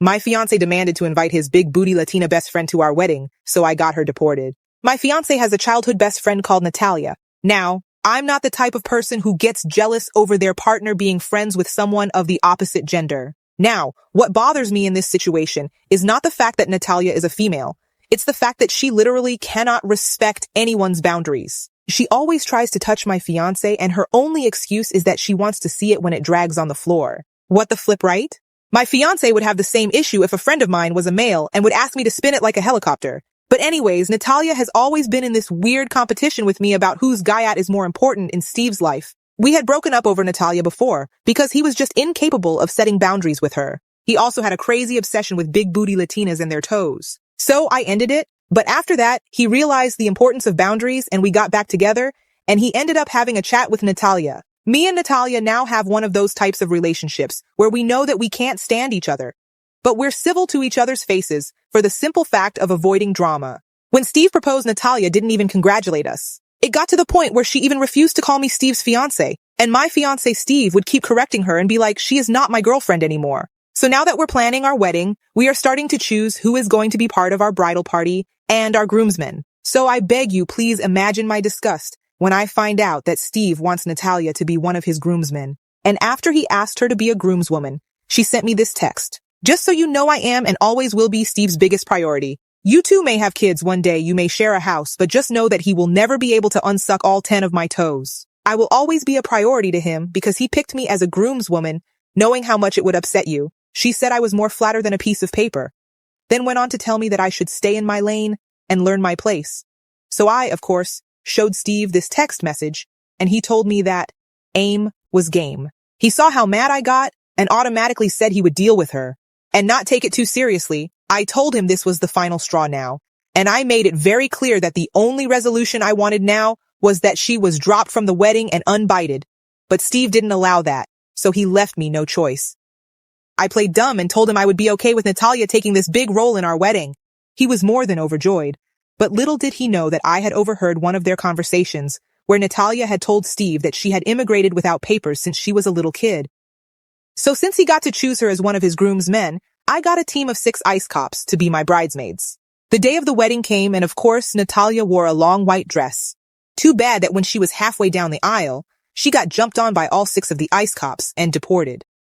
My fiancé demanded to invite his big booty Latina best friend to our wedding, so I got her deported. My fiancé has a childhood best friend called Natalia. Now, I'm not the type of person who gets jealous over their partner being friends with someone of the opposite gender. Now, what bothers me in this situation is not the fact that Natalia is a female. It's the fact that she literally cannot respect anyone's boundaries. She always tries to touch my fiancé, and her only excuse is that she wants to see it when it drags on the floor. What the flip, right? My fiancé would have the same issue if a friend of mine was a male and would ask me to spin it like a helicopter. But anyways, Natalia has always been in this weird competition with me about whose guyat is more important in Steve's life. We had broken up over Natalia before because he was just incapable of setting boundaries with her. He also had a crazy obsession with big booty Latinas and their toes. So I ended it, but after that, he realized the importance of boundaries and we got back together, and he ended up having a chat with Natalia. Me and Natalia now have one of those types of relationships where we know that we can't stand each other, but we're civil to each other's faces for the simple fact of avoiding drama. When Steve proposed, Natalia didn't even congratulate us. It got to the point where she even refused to call me Steve's fiancé, and my fiancé Steve would keep correcting her and be like, she is not my girlfriend anymore. So now that we're planning our wedding, we are starting to choose who is going to be part of our bridal party and our groomsmen. So I beg you, please imagine my disgust when I find out that Steve wants Natalia to be one of his groomsmen. And after he asked her to be a groomswoman, she sent me this text. Just so you know, I am and always will be Steve's biggest priority. You two may have kids one day, you may share a house, but just know that he will never be able to unsuck all 10 of my toes. I will always be a priority to him because he picked me as a groomswoman, knowing how much it would upset you. She said I was more flatter than a piece of paper, then went on to tell me that I should stay in my lane and learn my place. So I, of course, showed Steve this text message, and he told me that aim was game. He saw how mad I got and automatically said he would deal with her and not take it too seriously. I told him this was the final straw now, and I made it very clear that the only resolution I wanted now was that she was dropped from the wedding and unbited. But Steve didn't allow that, so he left me no choice. I played dumb and told him I would be okay with Natalia taking this big role in our wedding. He was more than overjoyed, but little did he know that I had overheard one of their conversations where Natalia had told Steve that she had immigrated without papers since she was a little kid. So since he got to choose her as one of his groomsmen, I got a team of 6 ice cops to be my bridesmaids. The day of the wedding came, and of course, Natalia wore a long white dress. Too bad that when she was halfway down the aisle, she got jumped on by all 6 of the ice cops and deported.